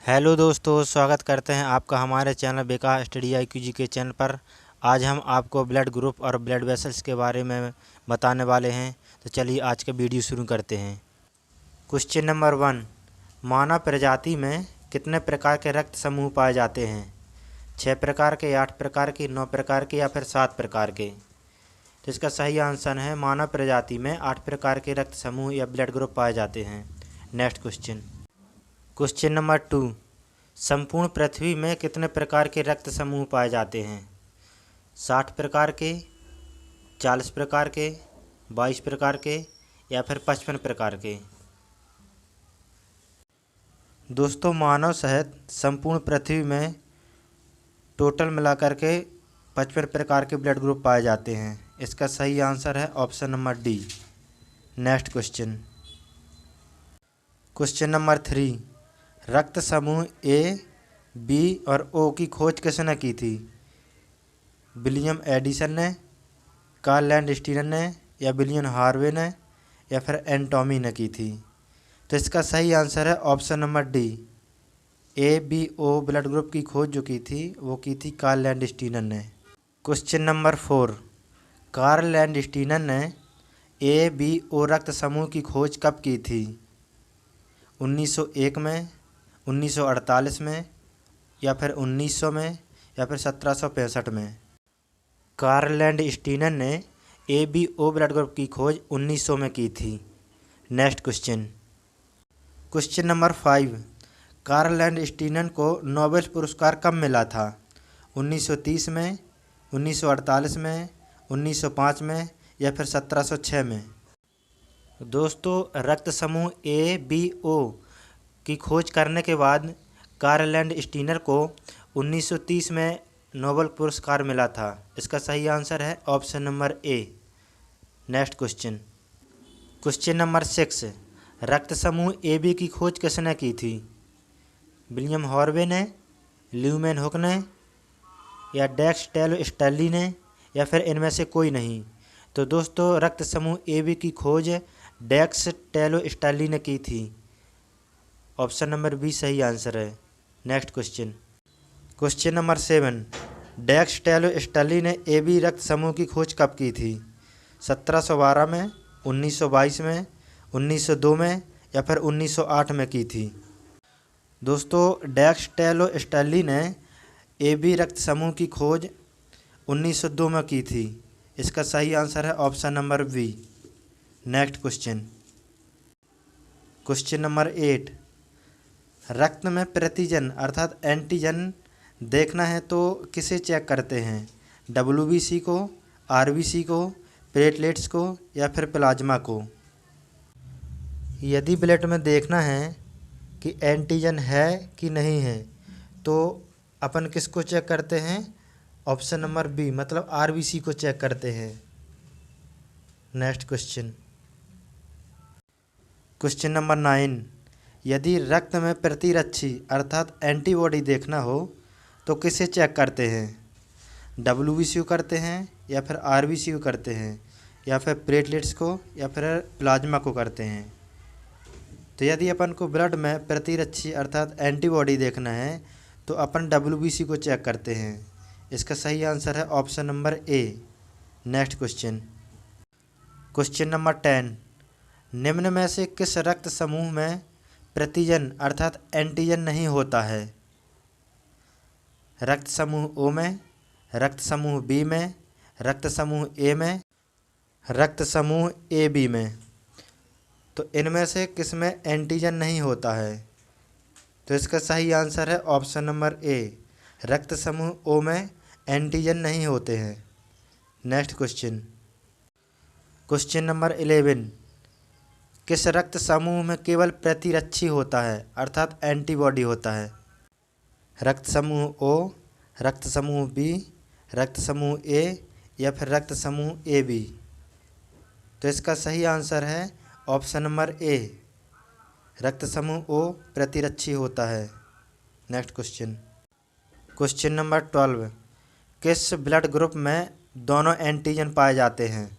Hello दोस्तों, स्वागत करते हैं आपका हमारे चैनल विकास स्टडी IQG के चैनल पर। आज हम आपको ब्लड ग्रुप और ब्लड वेसल्स के बारे में बताने वाले हैं। तो चलिए आज का वीडियो शुरू करते हैं। क्वेश्चन नंबर 1, मानव प्रजाति में कितने प्रकार के रक्त समूह पाए जाते हैं? 6 प्रकार के, 8 प्रकार के, 9 प्रकार के या फिर 7 प्रकार के? तो इसका सही आंसर है मानव प्रजाति में 8 प्रकार के रक्त समूह या ब्लड ग्रुप पाए जाते हैं। Next question. क्वेश्चन नंबर 2, संपूर्ण पृथ्वी में कितने प्रकार के रक्त समूह पाए जाते हैं? 60 प्रकार के, 40 प्रकार के, 22 प्रकार के या फिर 55 प्रकार के? दोस्तों, मानव सहित संपूर्ण पृथ्वी में टोटल मिलाकर के 55 प्रकार के ब्लड ग्रुप पाए जाते हैं। इसका सही आंसर है option number D. Next question. Question number 3, रक्त समूह ए, बी और ओ की खोज किसने की थी? विलियम एडिसन ने, कार्ल लैंडस्टीनर ने या विलियम हार्वे ने या फिर एंटोमी ने की थी? तो इसका सही आंसर है ऑप्शन नंबर डी। ए, बी, ओ ब्लड ग्रुप की खोज जो की थी वो की थी कार्ल लैंडस्टीनर ने। क्वेश्चन नंबर 4, कार्ल लैंडस्टीनर ने ए, बी, ओ रक्त समूह की खोज कब की थी? 1901 में, 1948 में या फिर 1900 में या फिर 1765 में? कार्ल लैंडस्टीनर ने ABO ब्लड ग्रुप की खोज 1900 में की थी। Next question. Question number 5, Karl Landsteiner को नोबेल पुरस्कार कब मिला था? 1930 में, 1948 में, 1905 में या फिर 1706 में? दोस्तों, रक्त समूह ABO की खोज करने के बाद कार्ल लैंडस्टीनर को 1930 में नोबेल पुरस्कार मिला था। इसका सही आंसर है ऑप्शन नंबर ए। Next question. क्वेश्चन नंबर 6, रक्त समूह AB की खोज किसने की थी? विलियम हार्वे ने, ल्यूमेन हुक ने या डेक्स टेलो स्टैनली ने या फिर इनमें से कोई नहीं? तो दोस्तों, रक्त समूह AB की खोज डेक्स टेलो स्टैनली ने की थी। ऑप्शन नंबर बी सही आंसर है। Next question. क्वेश्चन नंबर 7, डेक्स टेलो स्टैनली ने AB रक्त समूह की खोज कब की थी? 1712 में, 1922 में, 1902 में या फिर 1908 में की थी? दोस्तों, डेक्स टेलो स्टैनली ने AB रक्त समूह की खोज 1902 में की थी। इसका सही आंसर है option number B. Next question. Question number 8, रक्त में प्रतिजन अर्थात एंटीजन देखना है तो किसे चेक करते हैं? WBC को, RBC को, प्लेटलेट्स को या फिर प्लाज्मा को? यदि ब्लड में देखना है कि एंटीजन है कि नहीं है तो अपन किसको चेक करते हैं? ऑप्शन नंबर बी मतलब RBC को चेक करते हैं। Next question. क्वेश्चन नंबर 9, यदि रक्त में प्रतिरक्षी अर्थात एंटीबॉडी देखना हो तो किसे चेक करते हैं? WBC को करते हैं या फिर RBC को करते हैं या फिर प्लेटलेट्स को या फिर प्लाज्मा को करते हैं? तो यदि अपन को ब्लड में प्रतिरक्षी अर्थात एंटीबॉडी देखना है तो अपन WBC को चेक करते हैं। इसका सही आंसर है ऑप्शन नंबर ए। Next question. क्वेश्चन नंबर 10, निम्न में से किस रक्त समूह में प्रतिजन अर्थात एंटीजन नहीं होता है? रक्त समूह O में, रक्त समूह B में, रक्त समूह A में, रक्त समूह AB में? तो इनमें से किस में एंटीजन नहीं होता है? तो इसका सही आंसर है ऑप्शन नंबर ए, रक्त समूह O में एंटीजन नहीं होते हैं। Next question. क्वेश्चन नंबर 11, किस रक्त समूह में केवल प्रतिरक्षी होता है अर्थात एंटीबॉडी होता है? रक्त समूह O, रक्त समूह B, रक्त समूह A या फिर रक्त समूह AB? तो इसका सही आंसर है ऑप्शन नंबर ए, रक्त समूह O प्रतिरक्षी होता है। Next question. क्वेश्चन नंबर 12, किस ब्लड ग्रुप में दोनों एंटीजन पाए जाते हैं?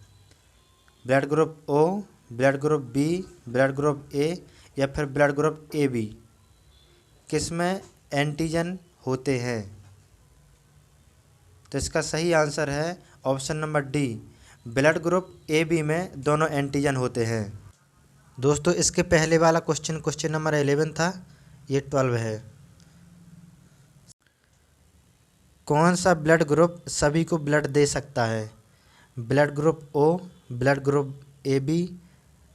Blood group O, blood group B, blood group A या फिर ब्लड ग्रुप AB? किसमें एंटीजन होते हैं? तो इसका सही आंसर है option number D, blood group A B में दोनों एंटीजन होते हैं। दोस्तों इसके पहले वाला क्वेश्चन नंबर 11 था, ये 12 है। कौन सा ब्लड ग्रुप सभी को ब्लड दे सकता है? Blood group O, blood group A B,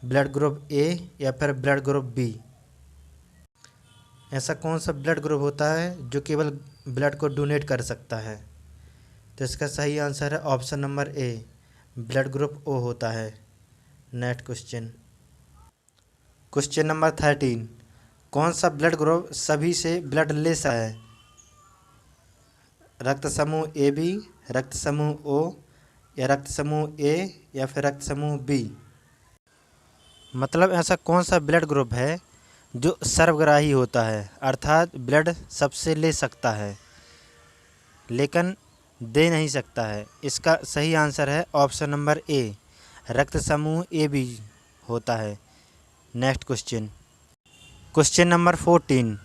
blood group A या फिर ब्लड ग्रुप बी? ऐसा कौन सा ब्लड ग्रुप होता है जो केवल ब्लड को डोनेट कर सकता है? तो इसका सही आंसर है option number A, blood group O होता है। नेक्स्ट क्वेश्चन नंबर 13, कौन सा ब्लड ग्रुप सभी से ब्लड ले सकता है? रक्त समूह ए बी, रक्त समूह ओ या रक्त समूह ए या फिर रक्त समूह बी? मतलब ऐसा कौन सा ब्लड ग्रुप है जो सर्वग्राही होता है, अर्थात ब्लड सबसे ले सकता है लेकिन दे नहीं सकता है? इसका सही आंसर है ऑप्शन नंबर ए, रक्त समूह ए बी होता है। नेक्स्ट क्वेश्चन नंबर 14,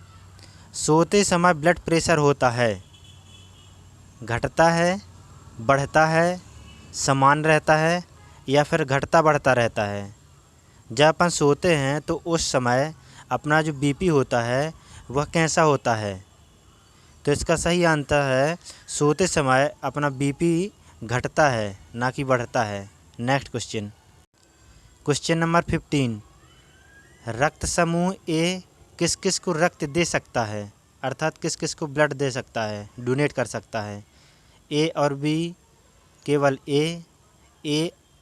सोते समय ब्लड प्रेशर होता है, घटता है, बढ़ता है, समान रहता है या फिर घटता बढ़ता रहता है? जब अपन सोते हैं तो उस समय अपना जो बीपी होता है वह कैसा होता है? तो इसका सही आंसर है सोते समय अपना बीपी घटता है ना कि बढ़ता है। नेक्स्ट क्वेश्चन नंबर 15, रक्त समूह ए किस किस को रक्त दे सकता है, अर्थात किस किस को ब्लड दे सकता है, डोनेट कर सकता है? ए और बी, केवल ए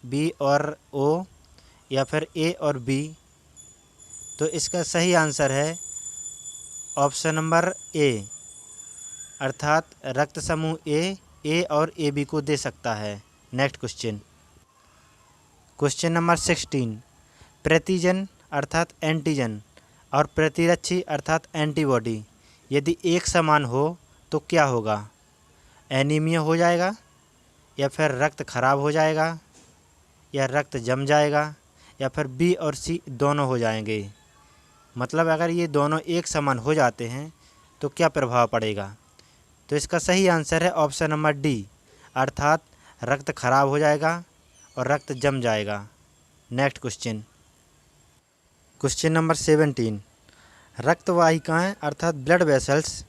बी और ओ या फिर ए और बी? तो इसका सही आंसर है ऑप्शन नंबर ए, अर्थात रक्त समूह ए और ए बी को दे सकता है। नेक्स्ट क्वेश्चन नंबर 16, प्रतिजन अर्थात एंटीजन और प्रतिरक्षी अर्थात एंटीबॉडी यदि एक समान हो तो क्या होगा? एनीमिया हो जाएगा या फिर रक्त खराब हो जाएगा या रक्त जम जाएगा या फिर बी और सी दोनों हो जाएंगे? मतलब अगर ये दोनों एक समान हो जाते हैं तो क्या प्रभाव पड़ेगा? तो इसका सही आंसर है ऑप्शन नंबर डी, अर्थात रक्त खराब हो जाएगा और रक्त जम जाएगा। नेक्स्ट क्वेश्चन नंबर 17, रक्त वाहिकाएँ अर्थात ब्लड वेसल्स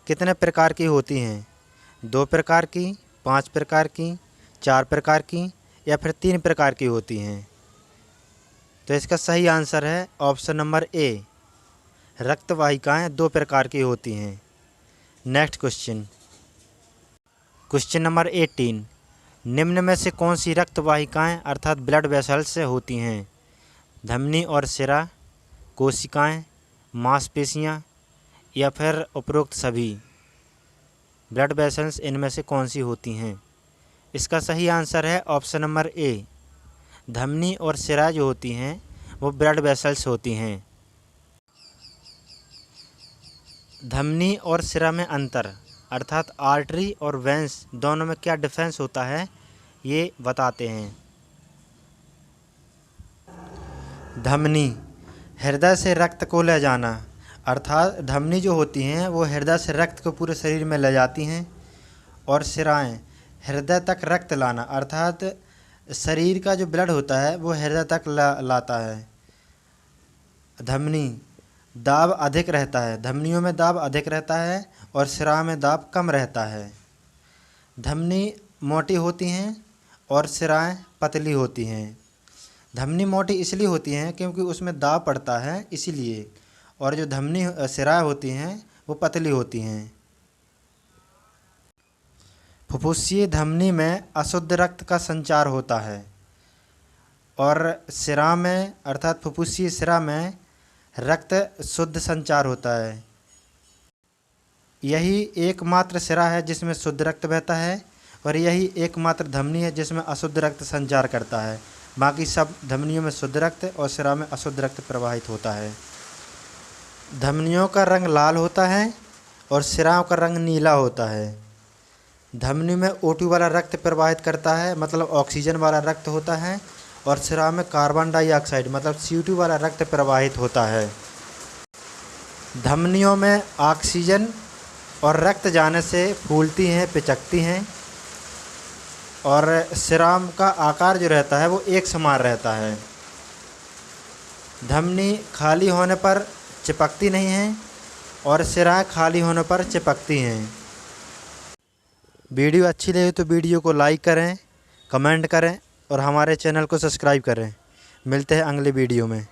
कितने प्रकार की होती हैं? 2 प्रकार की, 5 प्रकार की, 4 प्रकार की या फिर 3 प्रकार की होती हैं? तो इसका सही आंसर है ऑप्शन नंबर ए, रक्त वाहिकाएँ 2 प्रकार की होती हैं। नेक्स्ट क्वेश्चन नंबर 18, निम्न में से कौन सी रक्त वाहिकाएँ अर्थात ब्लड वेसल्स से होती हैं? धमनी और सिरा, कोशिकाएँ, मांसपेशियाँ या फिर उपरोक्त सभी? ब्लड वेसल्स इनमें से कौन सी होती हैं? इसका सही आंसर है ऑप्शन नंबर ए, धमनी और सिरा जो होती हैं वो ब्लड वेसल्स होती हैं। धमनी और सिरा में अंतर अर्थात आर्टरी और वेंस दोनों में क्या डिफरेंस होता है ये बताते हैं। धमनी हृदय से रक्त को ले जाना, अर्थात धमनी जो होती हैं वो हृदय से रक्त को पूरे शरीर में ले जाती हैं। और सिराएँ हृदय तक रक्त लाना, अर्थात शरीर का जो ब्लड होता है वो हृदय तक लाता है। धमनी दाब अधिक रहता है, धमनियों में दाब अधिक रहता है और सिरा में दाब कम रहता है। धमनी मोटी होती हैं और सिराएँ पतली होती हैं। धमनी मोटी इसलिए होती हैं क्योंकि उसमें दाब पड़ता है इसीलिए, और जो धमनी सिराएँ होती हैं वो पतली होती हैं। फुफ्फुसीय धमनी में अशुद्ध रक्त का संचार होता है और सिरा में अर्थात फुफ्फुसीय सिरा में रक्त शुद्ध संचार होता है। यही एकमात्र सिरा है जिसमें शुद्ध रक्त बहता है और यही एकमात्र धमनी है जिसमें अशुद्ध रक्त संचार करता है। बाकी सब धमनियों में शुद्ध रक्त और सिरा में अशुद्ध रक्त प्रवाहित होता है। धमनियों का रंग लाल होता है और सिराओं का रंग नीला होता है। धमनी में O2 वाला रक्त प्रवाहित करता है, मतलब ऑक्सीजन वाला रक्त होता है, और सिरा में कार्बन डाइऑक्साइड मतलब CO2 वाला रक्त प्रवाहित होता है। धमनियों में ऑक्सीजन और रक्त जाने से फूलती हैं, पिचकती हैं और सिराम का आकार जो रहता है वो एक समान रहता है। धमनी खाली होने पर चिपकती नहीं है और सिराएं खाली होने पर चिपकती हैं। वीडियो अच्छी लगे तो वीडियो को लाइक करें, कमेंट करें और हमारे चैनल को सब्सक्राइब करें। मिलते हैं अगले वीडियो में।